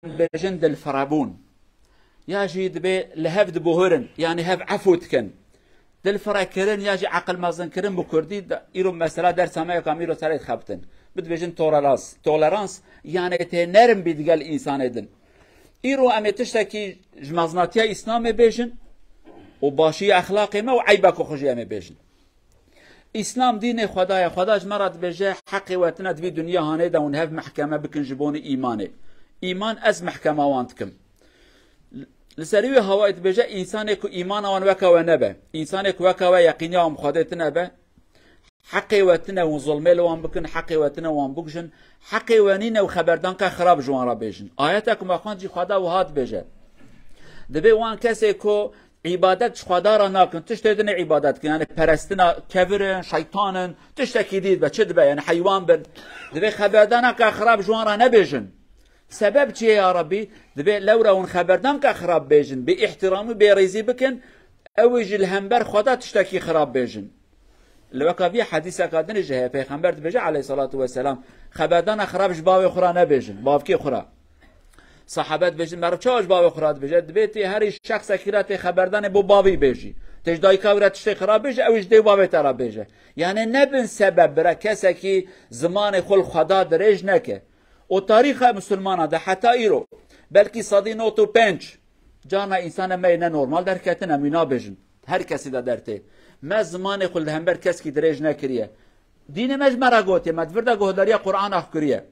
بجند الفرابون ياجي دبي لهفد بوهرن يعني هف عفوت كن دل فراكرن ياجي عقل مازن كرن بكردي إيرو مثلا درس ما يكاميرو سريت خبتن بد بجن تولرانس يعني تنرم بيدقال إنسان إدن إيرو أمي تشتكي جمازناتيا إسلام بيجن وباشي أخلاقي ما وعيبك وخجي أمي بيجن إسلام دين خدايا خداش مرض بجاه حقي واتنات في دنيا هانيدا ونهف محكمة بكن جبوني إيماني إيمان أز محكمة وانتكم لسريوي هوايت بجاه إنسانك إيمان وان وكا ونبا إنسانك وكا ويقينيا ومخادت نبا حقي واتنا وظلمي لوان بكن حقي واتنا وان بكجن حقي وانينا وخبردان كا خراب جوان را بيجن آياتك ما جي خدا وهات بجاه دبي وان كسي كو عبادت خدا را ناکن تشتدن عبادت کن یعنی پرستنا کفرن شیطانن تشتکی دید و چه دبه یعنی حیوان بن دبی خبردان که خراب جوان را نبیجن سبب چیه یا ربی دبی لورا اون خبردان که خراب بیجن به احترام و به ریزی بکن اوج الهمبر خدا تشتکی خراب بیجن لوکاوی حدیث کردن جه پیغمبر بجه علیه الصلاة و السلام خبردان خرابش باوی خورا نبیجن باوکی خورا صحابت بجن مرو چاش باوی خورات بجد بیتی هر شخص اکیرات خبردان بو باوی بجی تجدای کاورت تشتی خراب بجه اوش دی باوی ترا بجه یعنی نبن سبب برا کسی که زمان خل خدا درج نکه و تاریخ مسلمان ده حتی ایرو بلکی صدی نوتو پنج جانا انسان ما نه نورمال در کتن امینا بجن هر کسی ده درته ما زمان خل ده همبر کس کی درج نکریه دین مجمره گوته مدورده گهداری قرآن اخکریه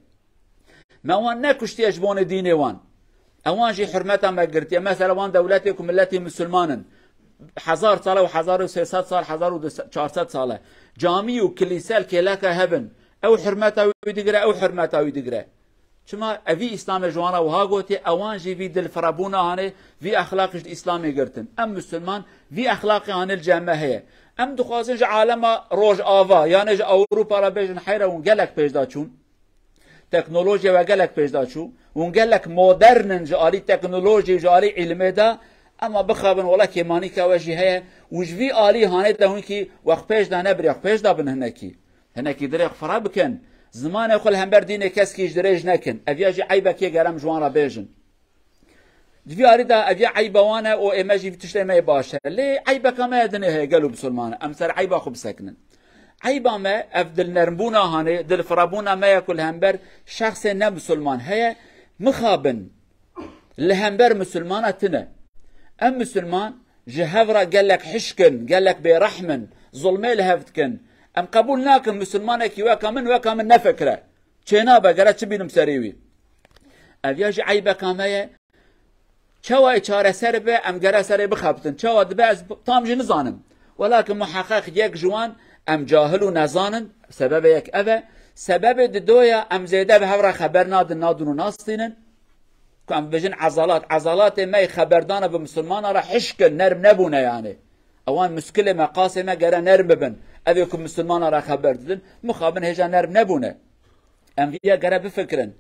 ما وان نکشتی اجبون دینی وان اوان جي حرمتها ما قرتي مثلا وان دولتكم التي مسلمانا 1000 ساله و 1300 سال 1400 ساله جامي وكليسال كلاكا هبن او حرمتها ويدقرا او حرمتها ويدقرا شما افي اسلام جوانا وها قوتي اوان جي في دل فرابونا هاني في اخلاق الاسلامي قرتن ام مسلمان في اخلاق هاني الجامعه هي ام دخوازن عالم روج آوا يعني اوروبا را بيجن حيره ونقلك بيجداتشون تكنولوجيا وقالك بيجداشو ونقالك مودرن جاري تكنولوجيا جاري علمي دا اما بخابن ولا كيماني كواجي هي وجفي آلي هاني دا هنكي وقت بيج دا نبري وقت بيج دا بن هنكي دريق فرا بكن زمان يقول همبر ديني كسكي جدريج نكن افياجي عيبا كي قرام جوان را بيجن جفي آلي دا افيا عيبا وانا او اماجي بتشتري ما يباشر ليه عيبا كما يدني هي قالوا بسلمان امسر عيبا خب سكنن عيبا ما افدل نرمبونا هاني دل فرابونا ما ياكل همبر شخص نه مسلمان هي مخابن لهمبر مسلمان تنا ام مسلمان جهفرا قال لك حشكن قال لك برحمن ظلمي لهفتكن ام قبولناكم مسلمانك وكا من نفكره چنابا قالت بين مسريوي افياج عيبا كامايه چوا چاره سر به ام قرا سر بخبتن چوا دباز طام جنزانم ولكن محقق يك جوان ام جاهل و نزانن سبب یک اوه سبب دویا ام زیده به هورا خبر نادن و ناستینن که ام بجن عضلات ما خبردان به مسلمان را حشک نرم نبونه یعنی اوان مشکل مقاس ما گره نرم ببن اوی که مسلمان را خبر دادن مخابن هجا نرم نبونه ام ویا گره بفکرن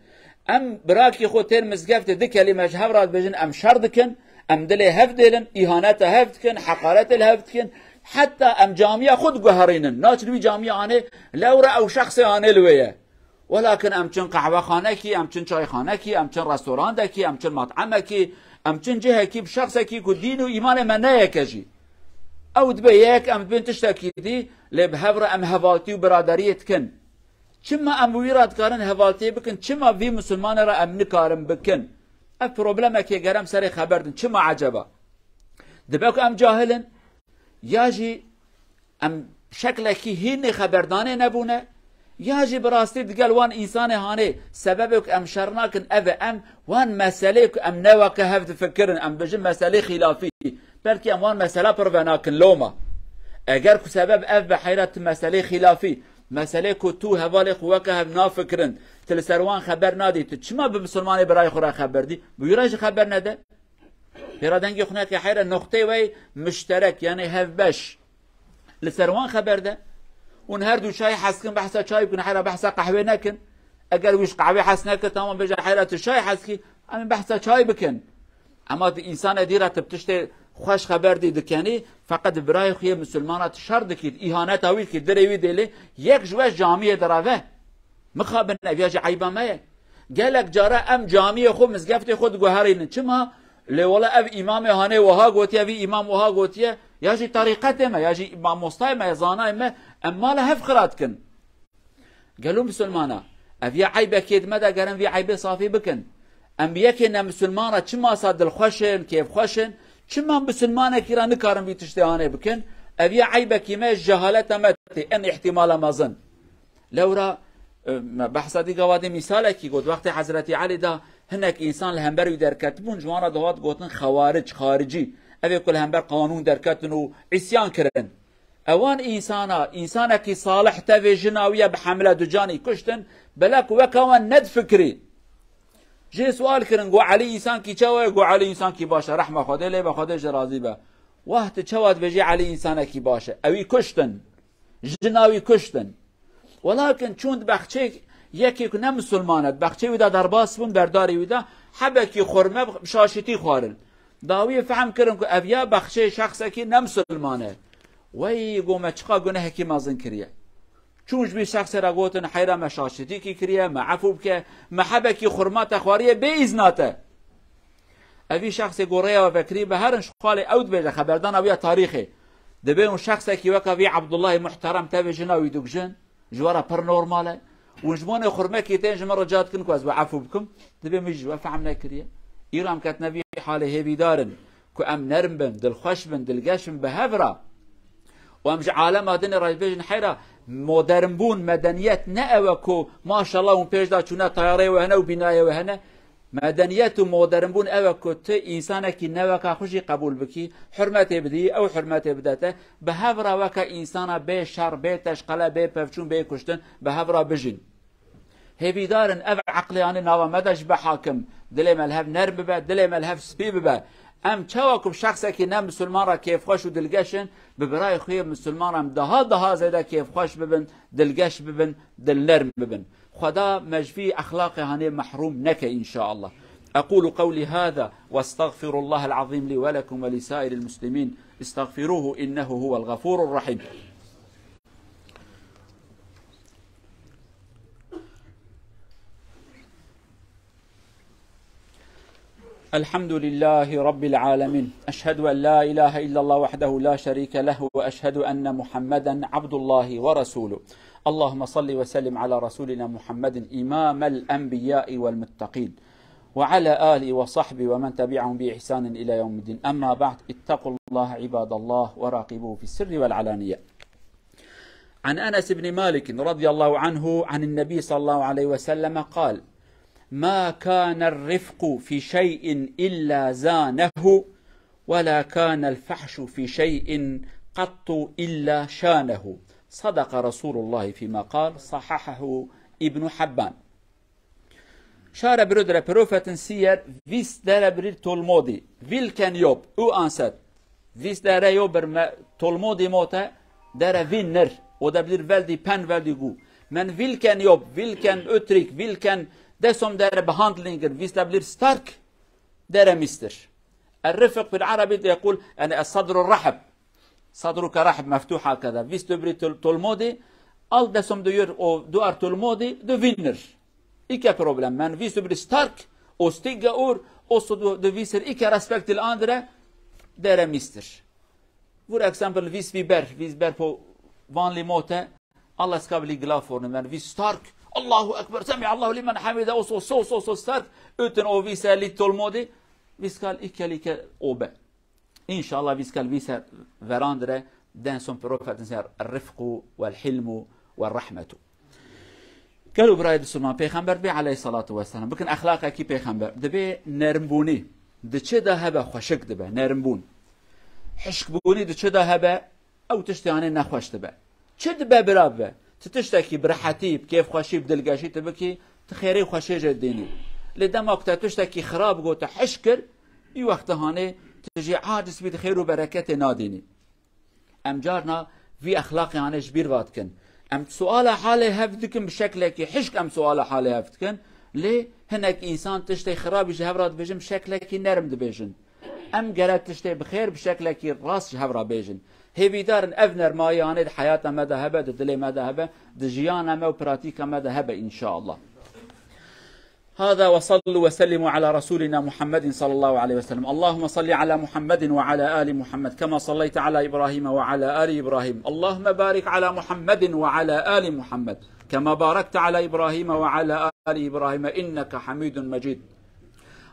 ام براکی خود تیر مزگفت دی کلمه هورا بجن ام شردکن ام دلی هفدلن ایهانت هفتکن حقارت الهفتکن حتى ام جامعه خود قهرينن ناتروي جامعه اني لورا او شخص اني لويه ولكن ام چن قهوه خانه کی ام چن چای خانه کی ام چن رستوران ده کی ام چن مطعم کی ام چن جهه کی شخص کی کو دین و ایمان من نه یکجی او دبيك ام بنت تشتكي دي لبهبر ام هوالتي وبرادريت كن چما ام ويرات كارن هوالتي بكن چما في مسلمان را ام نكارم بكن اف بروبلم کی گرم سر خبردن چما عجبا دبك ام جاهلن یاجی ام شکلکی هین خبردانه نبونه یاجی براستی دگل وان انسان هانه سببك ام شرناکن او ام وان مسئله ام نوکه هفت فکرن ام بجن مسئله خلافی بلکه ام وان مسئله پروناکن لوما اگر که سبب اف بحیرت مسئله خلافی مسئله که تو حوالی خوکه هف نافکرن تلسروان خبر نادی تو چما به مسلمانی برای خورا خبر دی بیراج خبر نده پیرادنگی خونه که حیره نقطه وی مشترک یعنی هفبش لسروان خبر ده اون هر دو شای حس کن بحثا چای بکن حیره بحثا قهوه نکن اگر ویش قهوه حس نکن تمام بجا حیره شای حس کی همین بحثا چای بکن اما انسان دیره تبتشت خوش خبر دی دکنی فقط برای خوی مسلمانات شر دکید ایهانت هاوید که دروی دیلی یک جوش جامعه دراوه مخابن ابیاج عیبا مایه قالك جارا ام جامعه خو مزگفت خود گوهرین چما لولا اف امام هانه وها گوتیا وی امام وها گوتیا یاجی طریقت ما یاجی امام مستای ما زانای ما اما له فقرات کن قالوا مسلمانا افي عيبه كيد مدى قالن في عيبه صافي بكن ام يكن مسلمانا چما صاد الخوشن كيف خوشن چما مسلمانا كيرا نكارن بي تشتهانه بكن افي عيبه كيما جهالته متي ان احتمال ما ظن لورا بحث دي قوادي مثال كي قلت وقت حضرت علي دا هناك انسان الهمبر در كتبون جوانا دوات قوتن خوارج خارجي افي كل همبر قانون در كتن و عصيان كرن اوان انسانا كي صالح تفي جناويه بحمله دجاني كشتن بلاك وكوان ند فكري جي سؤال كرن قو علي انسان كي چاوه قو علي انسان كي باشه رحمه خدا لي بخدا جرازي به وقت چواد بجي علي انسان كي باشه اوي كشتن جناوي كشتن ولكن چوند بخچه يكي كنا مسلمانت بخچه ودا درباس بون برداري ودا حبكي خرمه شاشتي خارن داوي فهم كرن كو افيا بخچه شخصه كي نمسلمانه وی گومه چقا گناه کی مازن کریه چونج بی شخص را گوتن حیره مشاشتی کی کریه معفوب که محبه کی خرمات اخواریه به ازناته اوی شخص گوره و فکری به هر شخال اود بیجه خبردان اوی تاریخه دبی اون شخص کی وکا وی عبدالله محترم تاوی جناوی دوگجن جوارا پر نورماله ونجمون خرمه کی تنج مرا جات کن کواز و عفو بکم دبی مجوا فهم نکریه ایرام کت نبی حاله هیوی دارن که ام نرم بن دل خوش بن دل گشم به هفرا وامش عالم هادن رايبيجن حيرا مودرن بون مدنيات نأوكو ما شاء الله ونبيج دا چونا طياري وهنا وبناية وهنا مدنيات مودرن بون اوكو تي انسانك نوكا خوشي قبول بكي حرمته بدي او حرمته بداته بهفرا وكا انسانا بي شر بي تشقلا بي بفچون بي كشتن بهفرا بجن هبي دارن اف عقلياني ناوا مدش بحاكم دلي ملهف نرم ببا دلي ملهف سبي ببا ام چاوكم شخصا كي نم مسلمان را كيف خوش و دلگشن ببراي خوي مسلمان ام ده زيدا كيف خوش ببن دلگش ببن دل نرم ببن خدا مجفي اخلاق هاني محروم نك ان شاء الله اقول قولي هذا واستغفر الله العظيم لي ولكم ولسائر المسلمين استغفروه انه هو الغفور الرحيم الحمد لله رب العالمين أشهد أن لا إله إلا الله وحده لا شريك له وأشهد أن محمدا عبد الله ورسوله اللهم صل وسلم على رسولنا محمد إمام الأنبياء والمتقين وعلى آله وصحبه ومن تبعهم بإحسان إلى يوم الدين أما بعد اتقوا الله عباد الله وراقبوه في السر والعلانية عن أنس بن مالك رضي الله عنه عن النبي صلى الله عليه وسلم قال ما كان الرفق في شيء إلا زانه ولا كان الفحش في شيء قط إلا شانه صدق رسول الله فيما قال صححه ابن حبان شار برودر بروفة سير فيس دار بريد تولمودي فيلكن يوب او أنسد فيس دار يوبر تولمودي موتا دار فينر ودا بلير فالدي بان فالدي جو من فيلكن يوب فيلكن أتريك فيلكن ده som där behandlingen visst det blir stark där mister الرفق بالعربي يقول أنا الصدر الرحب صدرك رحب مفتوح هكذا visst du blir tålmodig allt det som du gör och du är tålmodig du vinner icke problem men visst du blir stark och stiga ord och så du visar icke respekt till andra där mister för exempel visst vi bär på vanlig måte alla ska bli glada för men visst stark الله أكبر سمع الله لمن حمده och så stark utan att visa lite tålmodig vi ska icke lika obe inshallah vi ska visa varandra den som profeten säger الرفق والحلم والرحمة قالوا برايد سلمان پیغمبر بي عليه الصلاة والسلام بكن أخلاقه كي پیغمبر دبي نرمبوني دچه ده هبه خوشک دبه نرمبون حشک بوني دچه ده هبه أو تشتياني نخوش دبه چه دبه برابه تشتكي برحتي بكيف خوشي بدلقاشي تبكي تخيري خوشي جديني لدما وقت تشتكي خراب قوت حشكر اي وقت هاني تجي عاجز بيد خير وبركة ناديني ام جارنا في اخلاقي هاني جبير واتكن ام سؤال حالي هفتكن بشكلك حشك ام سؤال حالي هفتكن ليه هناك انسان تشتي خراب جهبرات بيجن بشكلك نرم دبيجن ام قالت تشتي بخير بشكلك راس جهبرا بيجن هيفيدارن افنر ما يعني حياة مدى هبه دلي مدى هبه دجيان ما وبراتيكا مدى هبه ان شاء الله هذا وصلوا وسلموا على رسولنا محمد صلى الله عليه وسلم. اللهم صل على محمد وعلى آل محمد كما صليت على إبراهيم وعلى آل إبراهيم. اللهم بارك على محمد وعلى آل محمد كما باركت على إبراهيم وعلى آل إبراهيم إنك حميد مجيد.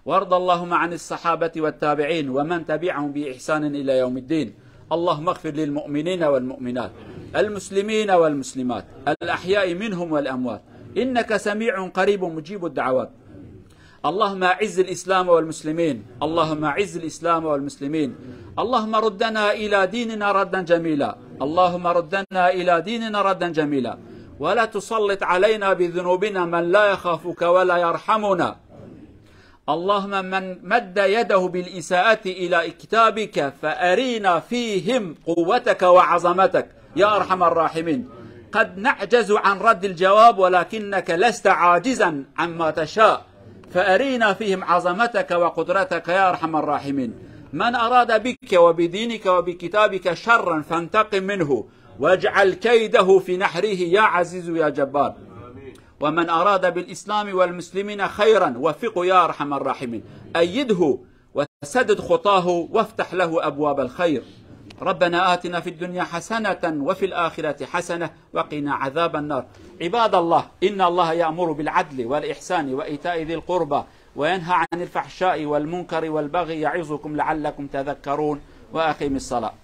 وارض اللهم عن الصحابة والتابعين ومن تبعهم بإحسان إلى يوم الدين. اللهم اغفر للمؤمنين والمؤمنات، المسلمين والمسلمات، الأحياء منهم والأموات، إنك سميع قريب مجيب الدعوات. اللهم أعز الإسلام والمسلمين، اللهم أعز الإسلام والمسلمين. اللهم ردنا إلى ديننا ردا جميلا، اللهم ردنا إلى ديننا ردا جميلا، ولا تسلط علينا بذنوبنا من لا يخافك ولا يرحمنا. اللهم من مد يده بالإساءة إلى كتابك فأرينا فيهم قوتك وعظمتك يا أرحم الراحمين. قد نعجز عن رد الجواب ولكنك لست عاجزا عما تشاء، فأرينا فيهم عظمتك وقدرتك يا أرحم الراحمين. من أراد بك وبدينك وبكتابك شرا فانتقم منه واجعل كيده في نحره يا عزيز يا جبار. ومن أراد بالإسلام والمسلمين خيرا وفقه يا أرحم الراحمين. أيده وسدد خطاه وافتح له أبواب الخير. ربنا آتنا في الدنيا حسنة وفي الآخرة حسنة وقنا عذاب النار. عباد الله، إن الله يأمر بالعدل والإحسان وإيتاء ذي القربى وينهى عن الفحشاء والمنكر والبغي يعظكم لعلكم تذكرون. وأقيم الصلاة.